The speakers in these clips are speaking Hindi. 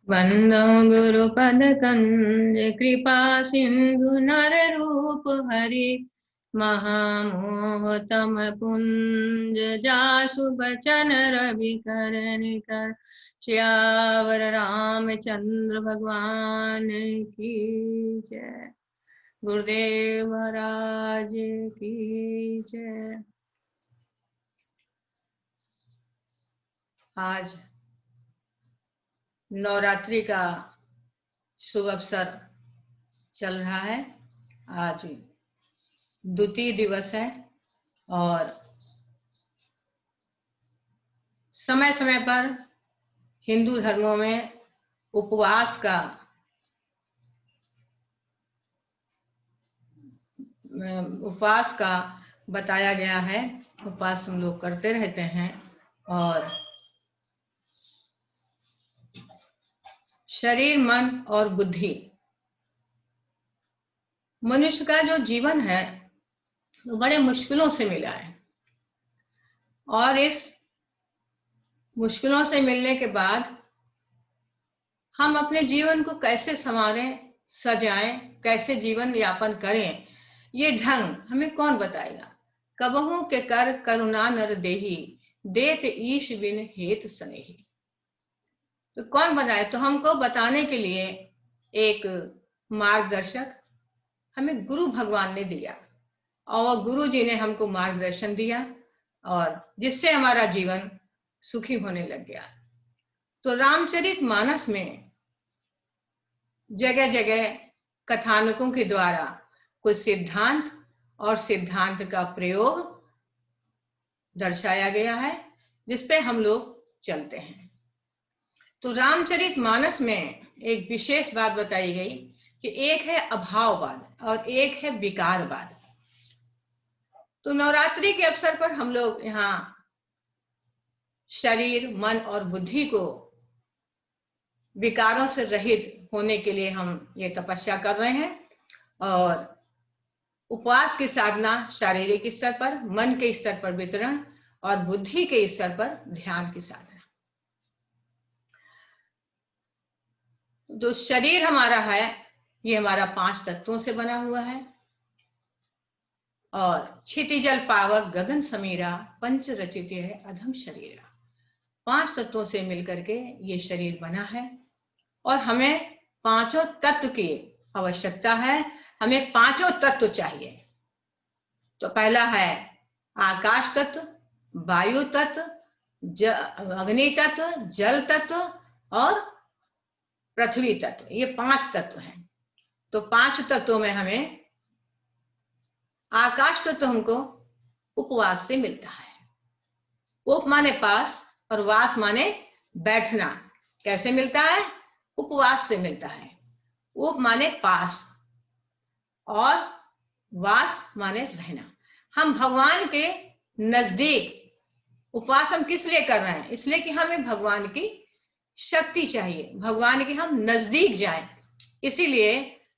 वंदो गुरुपद कंज कृपा सिंधु नर रूप हरि महामोह तम पुंज जासु बचन रवि कर श्यावर रामचंद्र भगवान की जय। गुरुदेव महाराज की जय। आज नवरात्रि का शुभ अवसर चल रहा है। आज द्वितीय दिवस है और समय समय पर हिंदू धर्मों में उपवास का बताया गया है। उपवास हम लोग करते रहते हैं और शरीर, मन और बुद्धि, मनुष्य का जो जीवन है वो बड़े मुश्किलों से मिला है और इस मुश्किलों से मिलने के बाद हम अपने जीवन को कैसे संवारें, सजाएं, कैसे जीवन यापन करें, ये ढंग हमें कौन बताएगा। कबहू के कर करुणा नर देही, देत ईश बिन हेत स्नेही। तो कौन बताए? तो हमको बताने के लिए एक मार्गदर्शक हमें गुरु भगवान ने दिया और गुरु जी ने हमको मार्गदर्शन दिया और जिससे हमारा जीवन सुखी होने लग गया। तो रामचरित मानस में जगह जगह कथानकों के द्वारा कुछ सिद्धांत और सिद्धांत का प्रयोग दर्शाया गया है, जिस पे हम लोग चलते हैं। तो रामचरित मानस में एक विशेष बात बताई गई कि एक है अभाववाद और एक है विकारवाद। तो नवरात्रि के अवसर पर हम लोग यहाँ शरीर, मन और बुद्धि को विकारों से रहित होने के लिए हम ये तपस्या कर रहे हैं और उपवास की साधना शारीरिक स्तर पर, मन के स्तर पर वितरण और बुद्धि के स्तर पर ध्यान की साधना। जो शरीर हमारा है ये हमारा 5 तत्वों से बना हुआ है और क्षितिजल पावक गगन समीरा, पंच रचित है अधम शरीरा। 5 तत्वों से मिलकर के ये शरीर बना है और हमें 5 तत्व की आवश्यकता है। हमें 5 तत्व चाहिए। तो पहला है आकाश तत्व, वायु तत्व, अग्नि तत्व, जल तत्व और पृथ्वी तत्व। ये 5 तत्व हैं। तो 5 तत्वों में हमें आकाश तत्व हमको उपवास से मिलता है। उप माने पास और वास माने बैठना। कैसे मिलता है? उपवास से मिलता है। उप माने पास और वास माने रहना। हम भगवान के नजदीक, उपवास हम किस लिए कर रहे हैं? इसलिए कि हमें भगवान की शक्ति चाहिए, भगवान के हम नजदीक जाएं, इसीलिए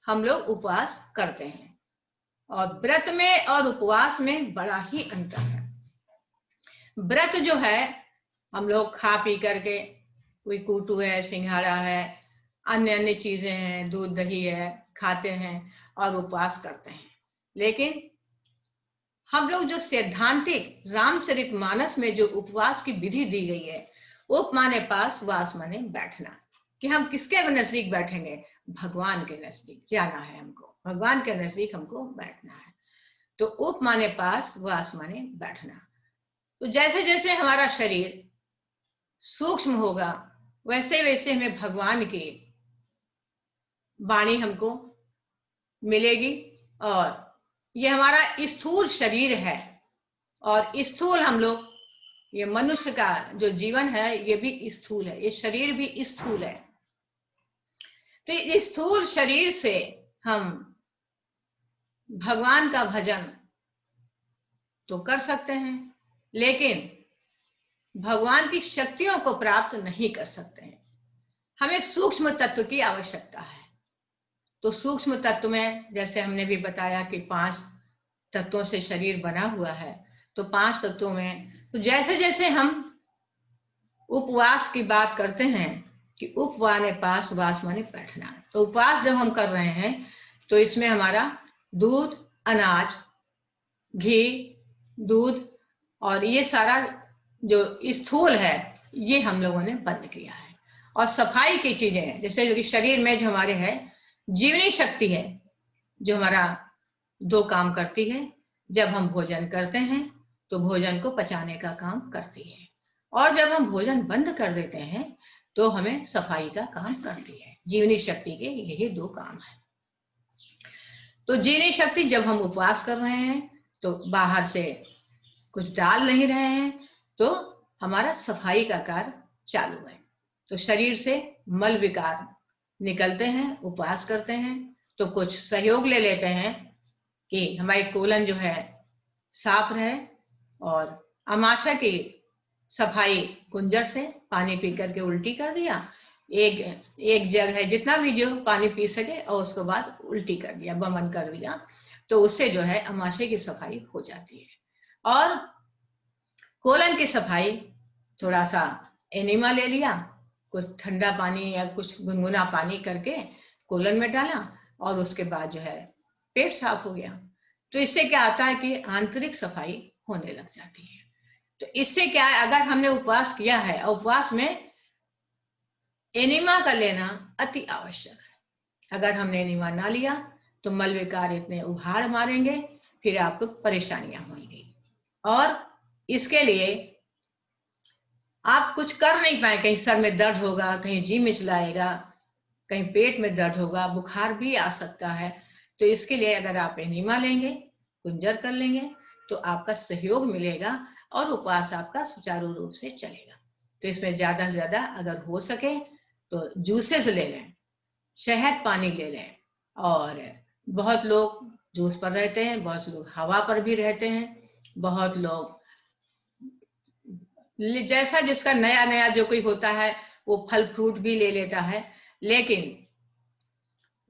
हम लोग उपवास करते हैं। और व्रत में और उपवास में बड़ा ही अंतर है। व्रत जो है हम लोग खा पी करके, कोई कूटू है, सिंघाड़ा है, अन्य अन्य चीजें हैं, दूध दही है, खाते हैं और उपवास करते हैं। लेकिन हम लोग जो सैद्धांतिक रामचरितमानस में जो उपवास की विधि दी गई है, उप माने पास, वास माने बैठना, कि हम किसके नजदीक बैठेंगे? भगवान के नजदीक जाना है हमको, भगवान के नजदीक हमको बैठना है। तो उप माने पास, वास माने बैठना। तो जैसे जैसे हमारा शरीर सूक्ष्म होगा वैसे वैसे हमें भगवान की वाणी हमको मिलेगी और ये हमारा स्थूल शरीर है और स्थूल हम लोग, ये मनुष्य का जो जीवन है ये भी स्थूल है, ये शरीर भी स्थूल है। तो इस स्थूल शरीर से हम भगवान का भजन तो कर सकते हैं, लेकिन भगवान की शक्तियों को प्राप्त नहीं कर सकते हैं। हमें सूक्ष्म तत्व की आवश्यकता है। तो सूक्ष्म तत्व में जैसे हमने भी बताया कि 5 तत्वों से शरीर बना हुआ है। तो 5 तत्वों में तो जैसे जैसे हम उपवास की बात करते हैं कि उप माने पास, वास माने बैठना। तो उपवास जब हम कर रहे हैं तो इसमें हमारा दूध, अनाज, घी, दूध और ये सारा जो स्थूल है ये हम लोगों ने बंद किया है। और सफाई की चीजें जैसे जो कि शरीर में जो हमारे है जीवनी शक्ति है जो हमारा दो काम करती है। जब हम भोजन करते हैं तो भोजन को पचाने का काम करती है, और जब हम भोजन बंद कर देते हैं तो हमें सफाई का काम करती है। जीवनी शक्ति के यही दो काम है। तो जीवनी शक्ति जब हम उपवास कर रहे हैं तो बाहर से कुछ डाल नहीं रहे हैं तो हमारा सफाई का कार्य चालू है। तो शरीर से मल विकार निकलते हैं, उपवास करते हैं तो कुछ सहयोग ले लेते हैं कि हमारी कोलन जो है साफ रहे। और अमाशय की सफाई कुंजर से पानी पी करके उल्टी कर दिया, एक जग है जितना भी जो पानी पी सके और उसके बाद उल्टी कर दिया, बमन कर दिया, तो उससे जो है अमाशय की सफाई हो जाती है। और कोलन की सफाई थोड़ा सा एनिमा ले लिया, कुछ ठंडा पानी या कुछ गुनगुना पानी करके कोलन में डाला और उसके बाद जो है पेट साफ हो गया। तो इससे क्या आता है कि आंतरिक सफाई होने लग जाती है। तो इससे क्या है, अगर हमने उपवास किया है और उपवास में एनिमा का लेना अति आवश्यक है। अगर हमने एनिमा ना लिया तो मल विकार इतने उभार मारेंगे, फिर आपको परेशानियां होंगी। और इसके लिए आप कुछ कर नहीं पाए, कहीं सर में दर्द होगा, कहीं जी मिचलाएगा, कहीं पेट में दर्द होगा, बुखार भी आ सकता है। तो इसके लिए अगर आप एनिमा लेंगे, कुंजर कर लेंगे तो आपका सहयोग मिलेगा और उपवास आपका सुचारू रूप से चलेगा। तो इसमें ज्यादा से ज्यादा अगर हो सके तो जूसेस ले लें, शहद पानी ले लें। और बहुत लोग जूस पर रहते हैं, बहुत लोग हवा पर भी रहते हैं, बहुत लोग जैसा जिसका नया नया जो कोई होता है वो फल फ्रूट भी ले लेता है। लेकिन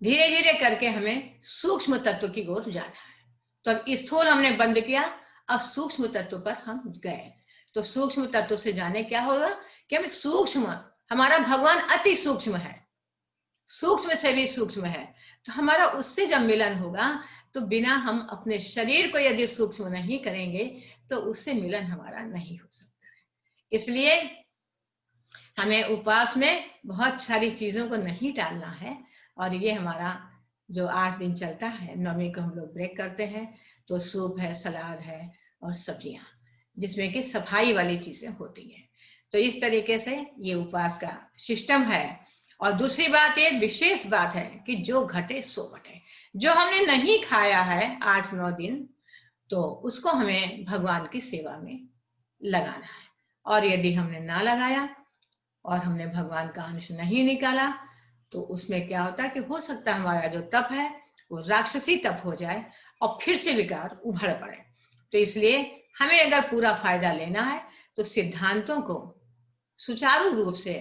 धीरे धीरे करके हमें सूक्ष्म तत्व की ओर जाना है। तो अब स्थूल हमने बंद किया, अब सूक्ष्म तत्व पर हम गए। तो सूक्ष्म तत्व से जाने क्या होगा कि हमें सूक्ष्म, हमारा भगवान अति सूक्ष्म है, सूक्ष्म से भी सूक्ष्म है। तो हमारा उससे जब मिलन होगा तो बिना हम अपने शरीर को यदि सूक्ष्म नहीं करेंगे तो उससे मिलन हमारा नहीं हो सकता है। इसलिए हमें उपवास में बहुत सारी चीजों को नहीं टालना है। और ये हमारा जो 8 दिन चलता है, 9वीं को हम लोग ब्रेक करते हैं तो सूप है, सलाद है और सब्जियां, जिसमें कि सफाई वाली चीजें होती हैं। तो इस तरीके से ये उपवास का सिस्टम है। और दूसरी बात, ये विशेष बात है कि जो घटे सो बटे। जो हमने नहीं खाया है 8-9 दिन तो उसको हमें भगवान की सेवा में लगाना है। और यदि हमने ना लगाया और हमने भगवान का अंश नहीं निकाला तो उसमें क्या होता है कि हो सकता है हमारा जो तप है वो राक्षसी तप हो जाए और फिर से विकार उभर पड़े। तो इसलिए हमें अगर पूरा फायदा लेना है तो सिद्धांतों को सुचारू रूप से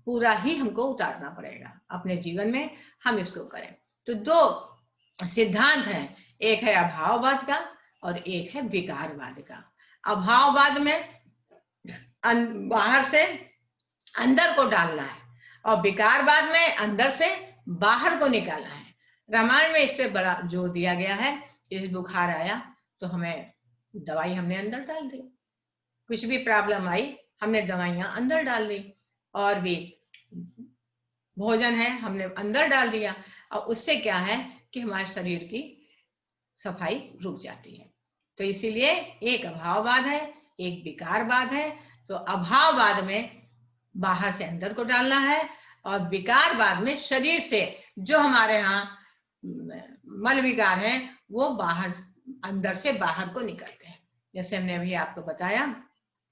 पूरा ही हमको उतारना पड़ेगा अपने जीवन में, हम इसको करें। तो 2 सिद्धांत हैं, एक है अभाववाद का और एक है विकारवाद का। अभाववाद में बाहर से अंदर को डालना है और विकारवाद में अंदर से बाहर को निकालना है। रामायण में इस पे बड़ा जोर दिया गया है। इस बुखार आया तो हमें दवाई हमने अंदर डाल दी, कुछ भी प्रॉब्लम आई हमने दवाइयां अंदर डाल दी, और भी भोजन है हमने अंदर डाल दिया, और उससे क्या है कि हमारे शरीर की सफाई रुक जाती है। तो इसीलिए एक अभाववाद है, एक विकारवाद है। तो अभाववाद में बाहर से अंदर को डालना है और विकारवाद में शरीर से जो हमारे यहाँ मल विकार है वो बाहर, अंदर से बाहर को निकलते हैं। जैसे हमने अभी आपको बताया,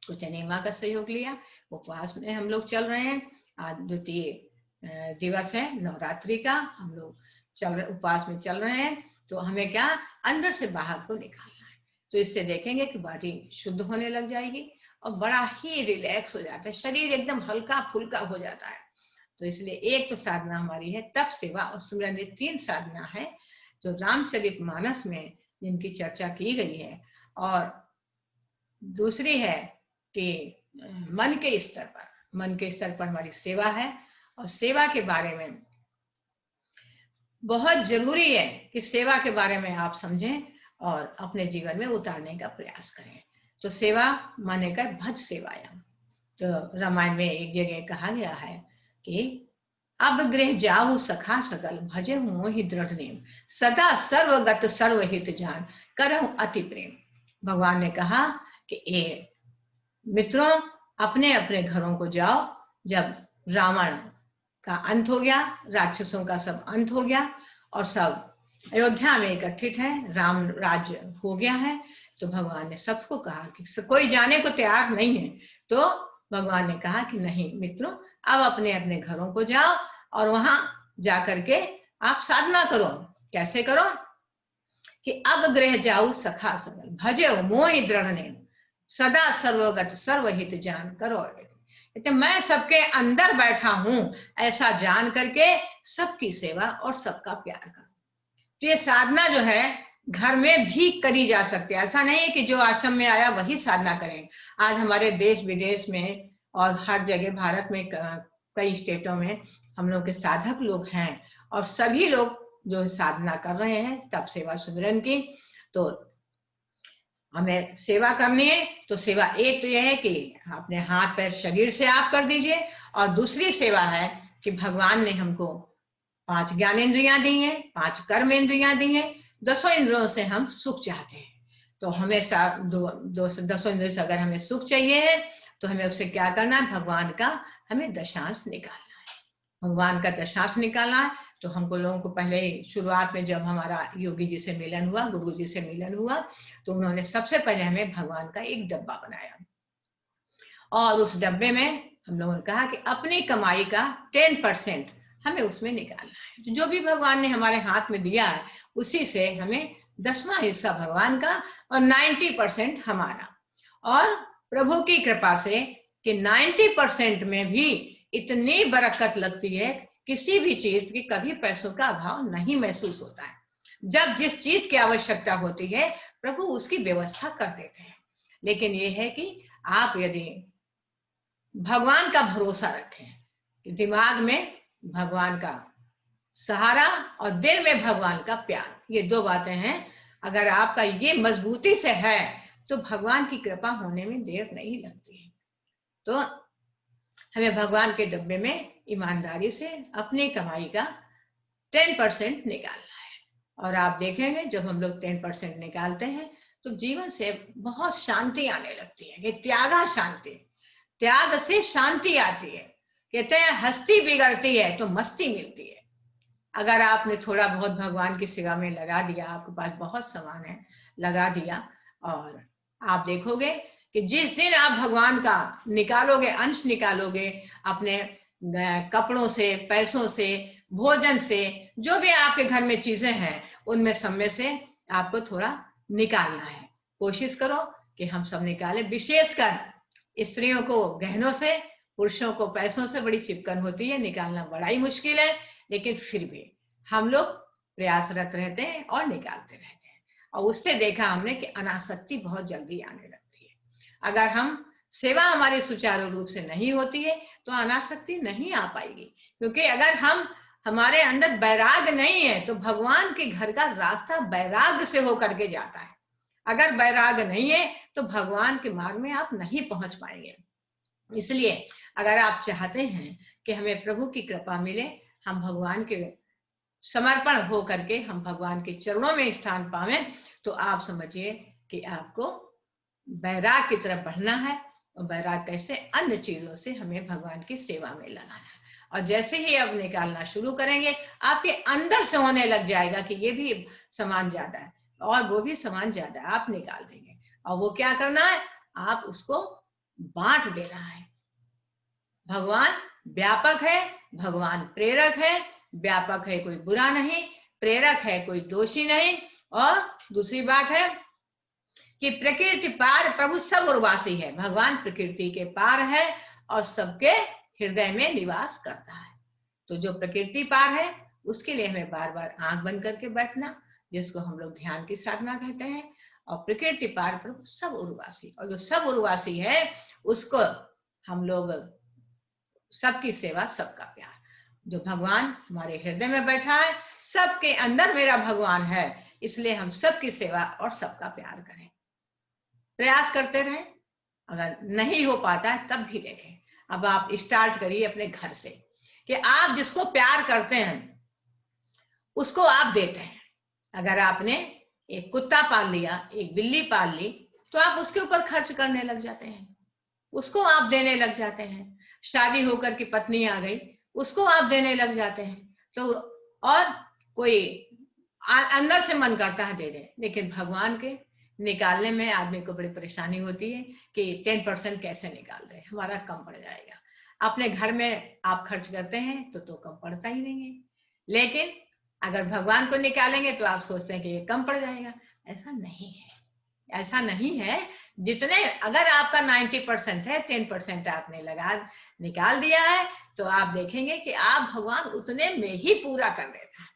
कुछ एनिमा का सहयोग लिया, उपवास में हम लोग चल रहे हैं। आज द्वितीय दिवस है नवरात्रि का, हम लोग उपवास में चल रहे हैं। तो हमें क्या अंदर से बाहर को निकालना है। तो इससे देखेंगे कि बॉडी शुद्ध होने लग जाएगी और बड़ा ही रिलैक्स हो जाता है, शरीर एकदम हल्का फुल्का हो जाता है। तो इसलिए एक तो साधना हमारी है तप, सेवा और सुमिरन, ये 3 साधना है जो रामचरितमानस में जिनकी चर्चा की गई है। और दूसरी है कि मन के स्तर पर हमारी सेवा है और सेवा के बारे में बहुत जरूरी है कि सेवा के बारे में आप समझें और अपने जीवन में उतारने का प्रयास करें। तो सेवा माने का भज सेवाया। तो रामायण में एक जगह कहा गया है कि अब गृह जाऊ सखा सकल भजे मोहि दृढ़ नेम सदा सर्वगत सर्वहित जान करहु अति प्रेम। भगवान ने कहा कि ए मित्रों, अपने अपने घरों को जाओ। जब रावण का अंत हो गया, राक्षसों का सब अंत हो गया और सब अयोध्या में एकत्रित है, राम राज्य हो गया है, तो भगवान ने सबको कहा कि कोई जाने को तैयार नहीं है। तो भगवान ने कहा कि नहीं मित्रों, अब अपने अपने घरों को जाओ और वहां जाकर के आप साधना करो। कैसे करो कि अब गृह जाऊ सखा सकल भजे मोहि दृढ़ नेम सदा सर्वगत सर्वहित जान करो। तो मैं सबके अंदर बैठा हूं ऐसा जान करके सबकी सेवा और सबका प्यार करो। तो ये साधना जो है घर में भी करी जा सकती है। ऐसा नहीं है कि जो आश्रम में आया वही साधना करें। आज हमारे देश विदेश में और हर जगह भारत में कई स्टेटों में हम लोग के साधक लोग हैं और सभी लोग जो साधना कर रहे हैं तप सेवा सुमिरन की। तो हमें सेवा करनी है तो सेवा एक तो यह है कि अपने हाथ पैर शरीर से आप कर दीजिए, और दूसरी सेवा है कि भगवान ने हमको 5 ज्ञानेंद्रियां दी हैं, 5 कर्म इंद्रियां दी हैं, 10 इंद्रियों से हम सुख चाहते हैं। तो हमेशा 10 इंद्रियों से अगर हमें सुख चाहिए है तो हमें उससे क्या करना है, भगवान का हमें दशांश निकालना है। भगवान का दशांश निकालना है तो हमको लोगों को पहले शुरुआत में जब हमारा योगी जी से मिलन हुआ, गुरु जी से मिलन हुआ, तो उन्होंने सबसे पहले हमें भगवान का एक डब्बा बनाया और उस डब्बे में हम लोगों ने कहा कि अपनी कमाई का 10% हमें उसमें निकालना है। तो जो भी भगवान ने हमारे हाथ में दिया है उसी से हमें 10वां हिस्सा भगवान का और 90% हमारा। और प्रभु की कृपा से कि 90% में भी इतनी बरकत लगती है, किसी भी चीज की कभी पैसों का अभाव नहीं महसूस होता है। जब जिस चीज की आवश्यकता होती है प्रभु उसकी व्यवस्था कर देते हैं। लेकिन ये है कि आप यदि भगवान का भरोसा रखें, दिमाग में भगवान का सहारा और दिल में भगवान का प्यार, ये 2 बातें हैं। अगर आपका ये मजबूती से है तो भगवान की कृपा होने में देर नहीं लगती है। तो हमें भगवान के डब्बे में ईमानदारी से अपनी कमाई का 10% निकालना है। और आप देखेंगे जब हम लोग 10% निकालते हैं तो जीवन से बहुत शांति आने लगती है। कि त्यागा शांति, त्याग से शांति आती है। कहते हैं हस्ती बिगड़ती है तो मस्ती मिलती है। अगर आपने थोड़ा बहुत भगवान की सेवा में लगा दिया, आपके पास बहुत सामान है, लगा दिया, और आप देखोगे कि जिस दिन आप भगवान का निकालोगे, अंश निकालोगे अपने कपड़ों से, पैसों से, भोजन से, जो भी आपके घर में चीजें हैं उनमें सब में से आपको थोड़ा निकालना है। कोशिश करो कि हम सब निकालें। विशेषकर स्त्रियों को गहनों से, पुरुषों को पैसों से बड़ी चिपकन होती है, निकालना बड़ा ही मुश्किल है, लेकिन फिर भी हम लोग प्रयासरत रहते हैं और निकालते रहते हैं। और उससे देखा हमने कि अनासक्ति बहुत जल्दी आने लगती है। अगर हम सेवा हमारी सुचारू रूप से नहीं होती है तो अनासक्ति नहीं आ पाएगी, क्योंकि अगर हमारे अंदर वैराग नहीं है तो भगवान के घर का रास्ता वैराग से होकर के जाता है। अगर वैराग नहीं है तो भगवान के मार्ग में आप नहीं पहुंच पाएंगे। इसलिए अगर आप चाहते हैं कि हमें प्रभु की कृपा मिले, हम भगवान के समर्पण हो करके हम भगवान के चरणों में स्थान पावें, तो आप समझिए कि आपको वैराग की तरफ बढ़ना है। और वैराग कैसे, अन्य चीजों से हमें भगवान की सेवा में लगाना है। और जैसे ही अब निकालना शुरू करेंगे आपके अंदर से होने लग जाएगा कि ये भी सामान ज्यादा है और वो भी सामान ज्यादा है, आप निकाल देंगे। और वो क्या करना है, आप उसको बांट देना है। भगवान व्यापक है, भगवान प्रेरक है। व्यापक है कोई बुरा नहीं, प्रेरक है कोई दोषी नहीं। और दूसरी बात है कि प्रकृति पार प्रभु सब उर्वासी है। भगवान प्रकृति के पार है और सबके हृदय में निवास करता है। तो जो प्रकृति पार है उसके लिए हमें बार बार आंख बंद करके बैठना, जिसको हम लोग ध्यान की साधना कहते हैं। और प्रकृति पार प्रभु सब उर्वासी, और जो सब उर्वासी है उसको हम लोग सबकी सेवा सबका प्यार। जो भगवान हमारे हृदय में बैठा है, सबके अंदर मेरा भगवान है, इसलिए हम सबकी सेवा और सबका प्यार करें, प्रयास करते रहें। अगर नहीं हो पाता है तब भी देखें। अब आप स्टार्ट करिए अपने घर से कि आप जिसको प्यार करते हैं उसको आप देते हैं। अगर आपने एक कुत्ता पाल लिया, एक बिल्ली पाल ली, तो आप उसके ऊपर खर्च करने लग जाते हैं, उसको आप देने लग जाते हैं। शादी होकर की पत्नी आ गई, उसको आप देने लग जाते हैं। तो और कोई अंदर से मन करता है दे दे, लेकिन भगवान के निकालने में आदमी को बड़ी परेशानी होती है कि 10% कैसे निकाल दे, हमारा कम पड़ जाएगा। अपने घर में आप खर्च करते हैं तो कम पड़ता ही नहीं है, लेकिन अगर भगवान को निकालेंगे तो आप सोचते हैं कि ये कम पड़ जाएगा। ऐसा नहीं है, ऐसा नहीं है। जितने अगर आपका 90% है, 10% आपने निकाल दिया है, तो आप देखेंगे कि आप भगवान उतने में ही पूरा कर देता है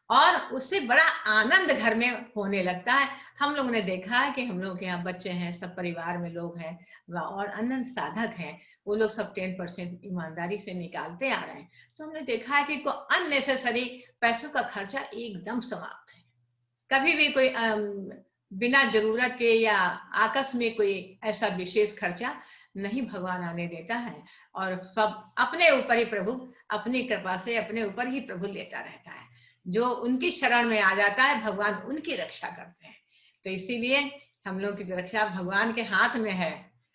और उससे बड़ा आनंद घर में होने लगता है। हम लोगों ने देखा है कि हम लोग के यहाँ बच्चे हैं, सब परिवार में लोग हैं और अनंत साधक हैं, वो लोग सब 10% ईमानदारी से निकालते आ रहे हैं। तो हमने देखा है कि कोई अननेसेसरी पैसों का खर्चा एकदम समाप्त है। कभी भी कोई बिना जरूरत के या आकस्मिक कोई ऐसा विशेष खर्चा नहीं भगवान आने देता है, और सब अपने ऊपर ही प्रभु, अपनी कृपा से अपने ऊपर ही प्रभु लेता रहता है। जो उनकी शरण में आ जाता है भगवान उनकी रक्षा करते हैं। तो इसीलिए हम लोग की रक्षा भगवान के हाथ में है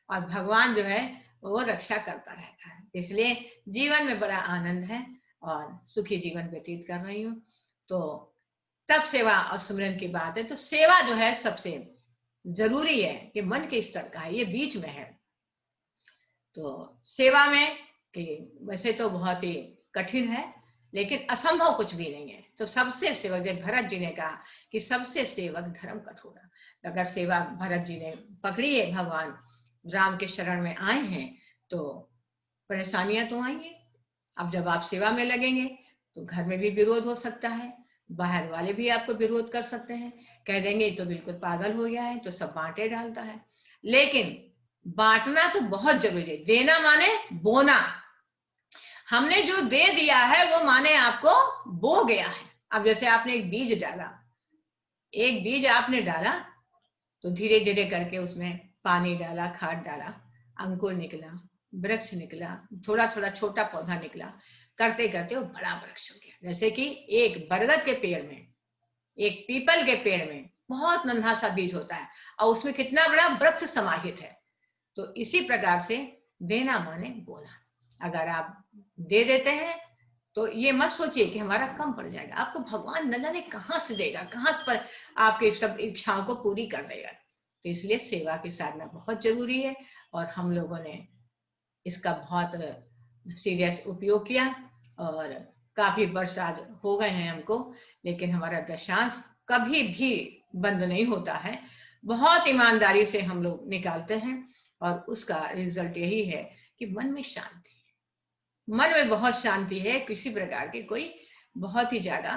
और भगवान जो है वो रक्षा करता रहता है। इसलिए जीवन में बड़ा आनंद है और सुखी जीवन व्यतीत कर रही हूँ। तो तब सेवा और सुमिरन की बात है, तो सेवा जो है सबसे जरूरी है कि मन के स्तर का है, ये बीच में है। तो सेवा में कि वैसे तो बहुत ही कठिन है, लेकिन असंभव कुछ भी नहीं है। तो सबसे सेवक, जब भरत जी ने कहा कि सबसे सेवक धर्म कठोरा, अगर सेवा भरत जी ने पकड़ी है, भगवान राम के शरण में आए हैं, तो परेशानियां तो आएंगी। अब जब आप सेवा में लगेंगे तो घर में भी विरोध हो सकता है, बाहर वाले भी आपको विरोध कर सकते हैं, कह देंगे तो बिल्कुल पागल हो गया है, तो सब बांटे डालता है। लेकिन बांटना तो बहुत जरूरी है। देना माने बोना, हमने जो दे दिया है वो माने आपको बो गया है। अब जैसे आपने एक बीज डाला, एक बीज आपने डाला, तो धीरे धीरे करके उसमें पानी डाला, खाद डाला, अंकुर निकला, वृक्ष निकला, थोड़ा थोड़ा छोटा पौधा निकला, करते करते वो बड़ा वृक्ष हो गया। जैसे कि एक बरगद के पेड़ में, एक पीपल के पेड़ में बहुत नन्हा सा बीज होता है और उसमें कितना बड़ा वृक्ष समाहित है। तो इसी प्रकार से देना माने बोना। अगर आप दे देते हैं तो ये मत सोचिए कि हमारा कम पड़ जाएगा, आपको भगवान न जाने कहां से देगा, कहां पर आपके सब इच्छाओं को पूरी कर देगा। तो इसलिए सेवा की साधना बहुत जरूरी है और हम लोगों ने इसका बहुत सीरियस उपयोग किया और काफी वर्ष आज हो गए हैं हमको, लेकिन हमारा दशांश कभी भी बंद नहीं होता है। बहुत ईमानदारी से हम लोग निकालते हैं और उसका रिजल्ट यही है कि मन में शांति, मन में बहुत शांति है, किसी प्रकार की कोई बहुत ही ज्यादा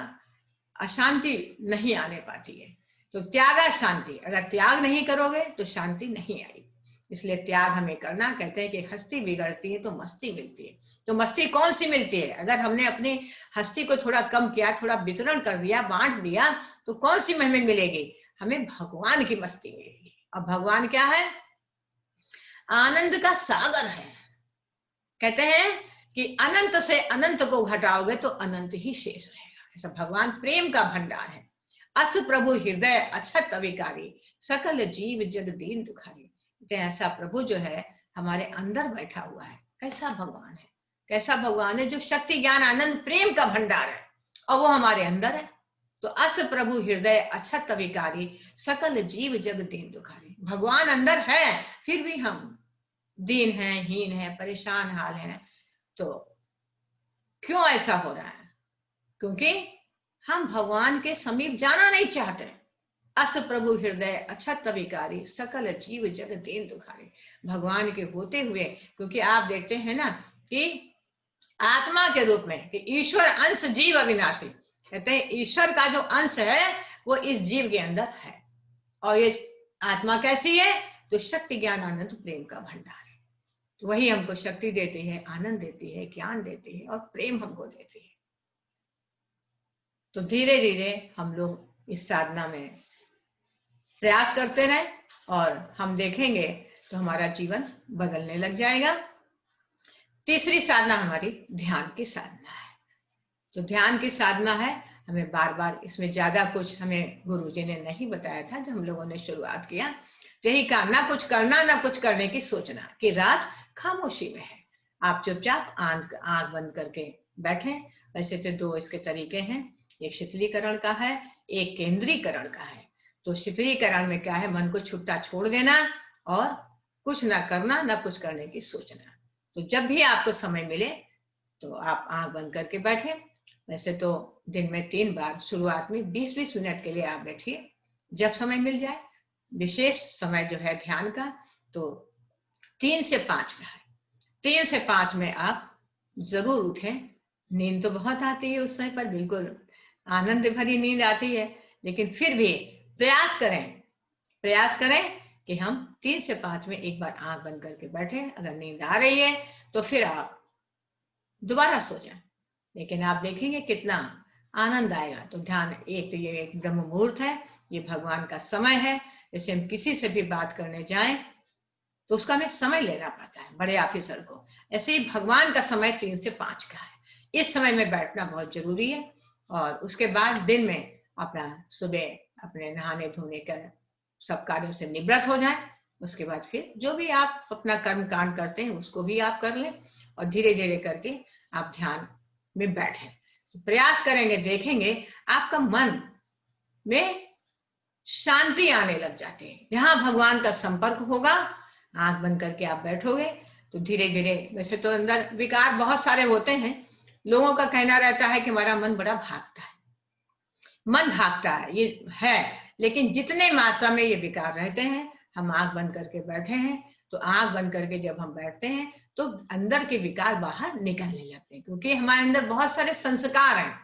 अशांति नहीं आने पाती है। तो त्यागा शांति, अगर त्याग नहीं करोगे तो शांति नहीं आएगी। इसलिए त्याग हमें करना। कहते हैं कि हस्ती बिगड़ती है तो मस्ती मिलती है। तो मस्ती कौन सी मिलती है? अगर हमने अपनी हस्ती को थोड़ा कम किया, थोड़ा वितरण कर दिया, बांट दिया, तो कौन सी हमें मिलेगी? हमें भगवान की मस्ती मिलेगी। अब भगवान क्या है? आनंद का सागर है। कहते हैं कि अनंत से अनंत को घटाओगे तो अनंत ही शेष रहेगा। ऐसा भगवान प्रेम का भंडार है। अस प्रभु हृदय अछत अविकारी, सकल जीव जग दीन दुखारी। तो ऐसा प्रभु जो है हमारे अंदर बैठा हुआ है। कैसा भगवान है? कैसा भगवान है? जो शक्ति ज्ञान आनंद प्रेम का भंडार है और वो हमारे अंदर है। तो अस प्रभु हृदय अछत अविकारी, सकल जीव जग दीन दुखारी। भगवान अंदर है, फिर भी हम दीन है, हीन है, परेशान हाल है। तो क्यों ऐसा हो रहा है? क्योंकि हम भगवान के समीप जाना नहीं चाहते। अस प्रभु हृदय अछत अविकारी, सकल जीव जग दीन दुखारी। भगवान के होते हुए, क्योंकि आप देखते हैं ना कि आत्मा के रूप में कि ईश्वर अंश जीव अविनाशी, कहते हैं ईश्वर का जो अंश है वो इस जीव के अंदर है। और ये आत्मा कैसी है? तो शक्ति ज्ञान आनंद प्रेम का भंडार है। तो वही हमको शक्ति देती है, आनंद देती है, ज्ञान देती है और प्रेम हमको देती है। तो धीरे धीरे हम लोग इस साधना में प्रयास करते रहे और हम देखेंगे तो हमारा जीवन बदलने लग जाएगा। तीसरी साधना हमारी ध्यान की साधना है। तो ध्यान की साधना है, हमें बार बार इसमें ज्यादा कुछ हमें गुरुजी ने नहीं बताया था। जब हम लोगों ने शुरुआत किया यही कहा, ना कुछ करना ना कुछ करने की सोचना, कि राज खामोशी में है। आप चुपचाप आंख बंद करके बैठे। वैसे तो दो इसके तरीके हैं, एक शीतलीकरण का है, एक केंद्रीकरण का है। तो शीतलीकरण में क्या है, मन को छुट्टा छोड़ देना और कुछ ना करना ना कुछ करने की सोचना। तो जब भी आपको समय मिले तो आप आंख बंद करके बैठे। वैसे तो दिन में 3 बार, शुरुआत में 20-20 मिनट के लिए आप बैठिए, जब समय मिल जाए। विशेष समय जो है ध्यान का तो 3 से 5 में है। 3 से 5 में आप जरूर उठें। नींद तो बहुत आती है उस समय पर, बिल्कुल आनंद भरी नींद आती है, लेकिन फिर भी प्रयास करें कि हम 3 से 5 में एक बार आंख बंद करके बैठे। अगर नींद आ रही है तो फिर आप दोबारा सो जाएं, लेकिन आप देखेंगे कितना आनंद आएगा। तो ध्यान, एक तो ये एक ब्रह्म मुहूर्त है, ये भगवान का समय है। जैसे हम किसी से भी बात करने जाएं तो उसका हमें समय लेना पड़ता है, बड़े ऑफिसर को, ऐसे ही भगवान का समय 3 से 5 का है। इस समय में बैठना बहुत जरूरी है। और उसके बाद दिन में अपना सुबह अपने नहाने धोने का सब कार्यों से निवृत्त हो जाए। उसके बाद फिर जो भी आप अपना कर्म कांड करते हैं उसको भी आप कर लें और धीरे धीरे करके आप ध्यान में बैठें। तो प्रयास करेंगे, देखेंगे आपका मन में शांति आने लग जाते हैं। जहां भगवान का संपर्क होगा, आंख बंद करके आप बैठोगे तो धीरे धीरे, वैसे तो अंदर विकार बहुत सारे होते हैं, लोगों का कहना रहता है कि हमारा मन बड़ा भागता है। मन भागता है ये है, लेकिन जितने मात्रा में ये विकार रहते हैं, हम आंख बंद करके बैठे हैं तो आंख बंद करके जब हम बैठते हैं तो अंदर के विकार बाहर निकलने लगते हैं, क्योंकि हमारे अंदर बहुत सारे संस्कार हैं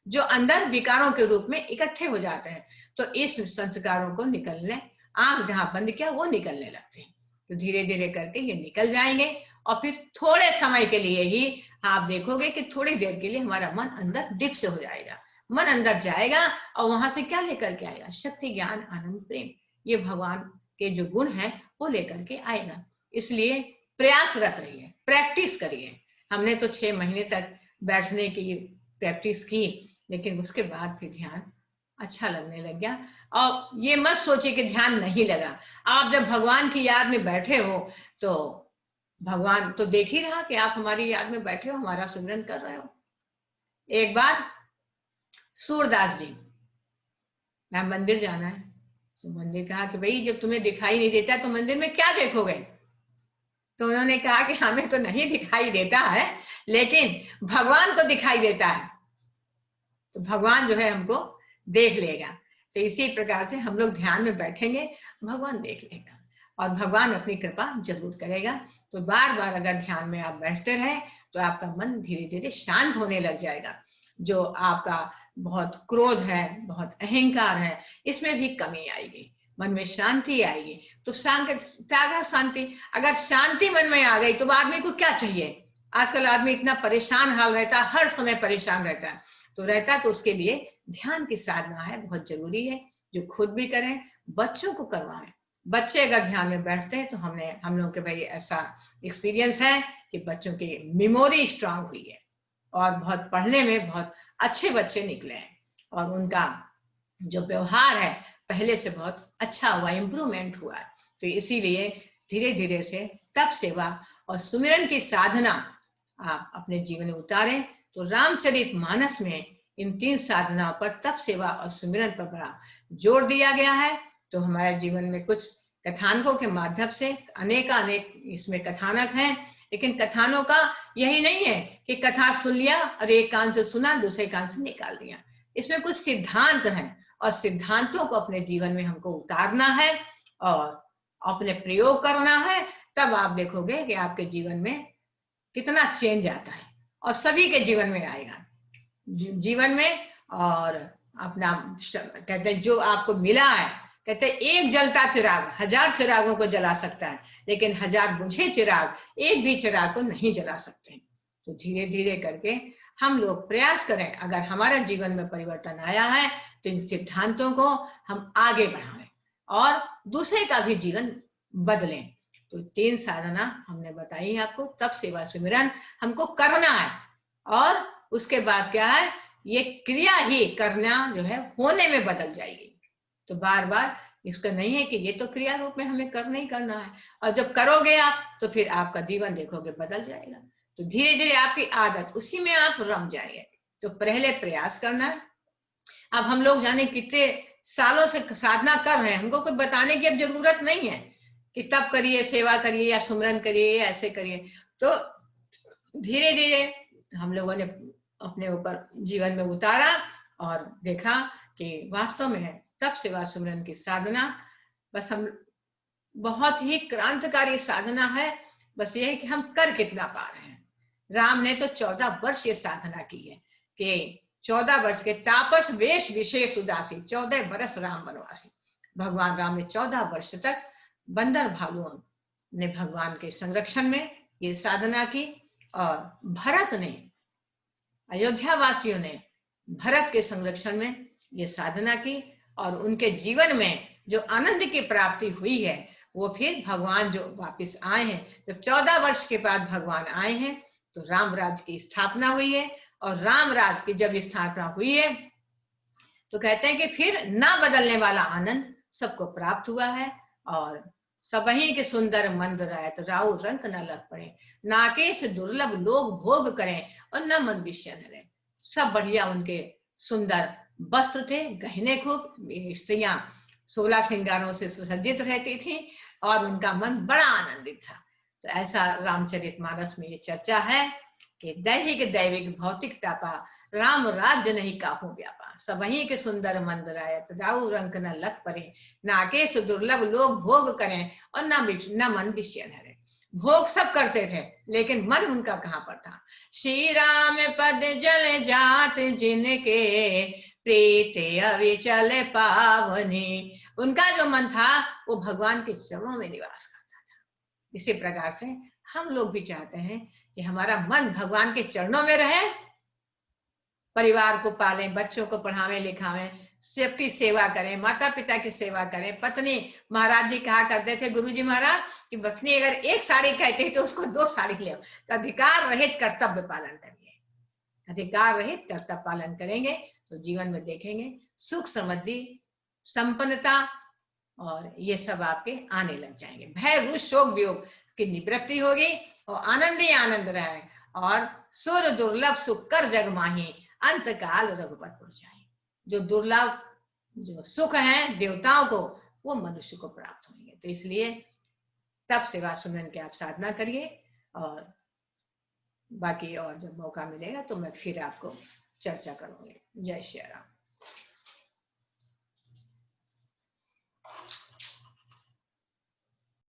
जो अंदर विकारों के रूप में इकट्ठे हो जाते हैं। तो इस संस्कारों को निकलने, आंख जहां बंद किया वो निकलने लगते हैं। तो धीरे धीरे करके ये निकल जाएंगे और फिर थोड़े समय के लिए ही आप देखोगे कि थोड़ी देर के लिए हमारा मन अंदर डिप से हो जाएगा। मन अंदर जाएगा और वहां से क्या लेकर के आएगा, शक्ति, ज्ञान, आनंद, प्रेम, ये भगवान के जो गुण हैं वो लेकर के आएगा। इसलिए प्रयासरत रहिए, प्रैक्टिस करिए। हमने तो 6 महीने तक बैठने की प्रैक्टिस की, लेकिन उसके बाद फिर ध्यान अच्छा लगने लग गया। और ये मत सोचिए कि ध्यान नहीं लगा। आप जब भगवान की याद में बैठे हो तो भगवान तो देख ही रहा कि आप हमारी याद में बैठे हो, हमारा सुमिरन कर रहे हो। एक बार सूरदास जी, मैं मंदिर जाना है, तो मंदिर कहा कि भाई जब तुम्हें दिखाई नहीं देता तो मंदिर में क्या देखोगे। तो उन्होंने कहा कि हमें तो नहीं दिखाई देता है, लेकिन भगवान को दिखाई देता है, तो भगवान जो है हमको देख लेगा। तो इसी प्रकार से हम लोग ध्यान में बैठेंगे, भगवान देख लेगा और भगवान अपनी कृपा जरूर करेगा। तो बार बार अगर ध्यान में आप बैठते रहे तो आपका मन धीरे धीरे शांत होने लग जाएगा। जो आपका बहुत क्रोध है, बहुत अहंकार है, इसमें भी कमी आएगी, मन में शांति आएगी। तो शांति, अगर शांति मन में आ गई तो आदमी को क्या चाहिए। आजकल आदमी इतना परेशान हाल रहता है, हर समय परेशान रहता है, तो उसके लिए ध्यान की साधना है, बहुत जरूरी है, जो खुद भी करें, बच्चों को करवाएं। बच्चे अगर ध्यान में बैठते हैं तो हम लोग के भाई ऐसा एक्सपीरियंस है कि बच्चों की मेमोरी स्ट्रांग हुई है और बहुत पढ़ने में बहुत अच्छे बच्चे निकले हैं और उनका जो व्यवहार है पहले से बहुत अच्छा हुआ, इम्प्रूवमेंट हुआ। तो इसीलिए धीरे धीरे से तप सेवा और सुमिरन की साधना आप अपने जीवन में उतारें। तो रामचरितमानस में इन 3 साधनाओं पर, तप सेवा और सुमिरन पर बड़ा जोर दिया गया है। तो हमारे जीवन में कुछ कथानकों के माध्यम से अनेक इसमें कथानक हैं, लेकिन कथानों का यही नहीं है कि कथा सुन लिया और एक कान से सुना दूसरे कान से निकाल दिया। इसमें कुछ सिद्धांत हैं और सिद्धांतों को अपने जीवन में हमको उतारना है और अपने प्रयोग करना है। तब आप देखोगे कि आपके जीवन में कितना चेंज आता है और सभी के जीवन में आएगा, जीवन में। और अपना कहते हैं जो आपको मिला है, कहते एक जलता चिराग 1000 चिरागों को जला सकता है, लेकिन 1000 बुझे चिराग एक भी चिराग को नहीं जला सकते। तो धीरे धीरे करके हम लोग प्रयास करें, अगर हमारे जीवन में परिवर्तन आया है तो इन सिद्धांतों को हम आगे बढ़ाएं और दूसरे का भी जीवन बदलें। तो 3 साधना हमने बताई आपको। तप, सेवा, सुमिरन हमको करना है, और उसके बाद क्या है, ये क्रिया ही करना जो है होने में बदल जाएगी। तो बार बार इसका नहीं है कि ये तो क्रिया रूप में हमें करना ही करना है, और जब करोगे आप तो फिर आपका जीवन देखोगे बदल जाएगा। तो धीरे धीरे आपकी आदत उसी में आप रम जाएंगे। तो पहले प्रयास करना है। अब हम लोग जाने कितने सालों से साधना कर रहे हैं, हमको कोई बताने की अब जरूरत नहीं है कि तब करिए, सेवा करिए या सुमरन करिए, ऐसे करिए। तो धीरे धीरे हम लोगों ने अपने ऊपर जीवन में उतारा और देखा कि वास्तव में तप, सेवा, सुमरन की साधना बस हम बहुत ही क्रांतिकारी साधना है। बस ये है कि हम कर कितना पा रहे हैं। राम ने तो 14 वर्ष ये साधना की है कि 14 वर्ष के तापस वेश विशेष उदासी, 14 वर्ष राम वनवासी। भगवान राम ने 14 वर्ष तक बंदर भालुओं ने भगवान के संरक्षण में ये साधना की, और भरत ने, अयोध्या वासियों ने भरत के संरक्षण में ये साधना की, और उनके जीवन में जो आनंद की प्राप्ति हुई है वो फिर भगवान जो वापस आए हैं, जब 14 वर्ष के बाद भगवान आए हैं तो राम राज्य की स्थापना हुई है। और राम राज्य की जब स्थापना हुई है तो कहते हैं कि फिर ना बदलने वाला आनंद सबको प्राप्त हुआ है। और सबही के सुंदर मंद राय तो राउ रंग न लग पड़े, नाके से दुर्लभ लोग भोग करें और न मन विषय रहे। सब बढ़िया उनके सुंदर वस्त्र थे, गहने खूब, स्त्रियां 16 श्रृंगारों से सुसज्जित रहती थी और उनका मन बड़ा आनंदित था। तो ऐसा रामचरितमानस में ये चर्चा है कि दैहिक दैविक भौतिक तापा, राम राज्य नहीं काहू व्यापा। सबही के सुंदर मंद रायत, जाऊ रंक न लख परे, नाकेश दुर्लभ लोग भोग करें और न मन विषय हरे। भोग सब करते थे लेकिन मन उनका कहाँ पर था। श्री राम पद जल जात जिनके, प्रीति अविचल पावनी। उनका जो मन था वो भगवान के चरणों में निवास करता था। इसी प्रकार से हम लोग भी चाहते हैं कि हमारा मन भगवान के चरणों में रहे, परिवार को पालें, बच्चों को पढ़ावें लिखावें, सबकी सेवा करें, माता पिता की सेवा करें। पत्नी, महाराज जी कहा करते थे, गुरुजी महाराज कि पत्नी अगर एक साड़ी कहती तो उसको 2 साड़ी ले। तो अधिकार रहित कर्तव्य पालन करिए। अधिकार रहित कर्तव्य पालन करेंगे तो जीवन में देखेंगे सुख, समृद्धि, संपन्नता और ये सब आपके आने लग जाएंगे। भय, रुष, शोक, वियोग की निवृत्ति होगी और आनंद ही आनंद रहे। और सुर दुर्लभ सुख कर जग माही, अंत काल रघुपतपुर जाए। जो दुर्लभ जो सुख है देवताओं को, वो मनुष्य को प्राप्त होंगे। तो इसलिए तप, सेवा, सुमरन की आप साधना करिए। और बाकी और जब मौका मिलेगा तो मैं फिर आपको चर्चा करूंगी। जय श्री राम।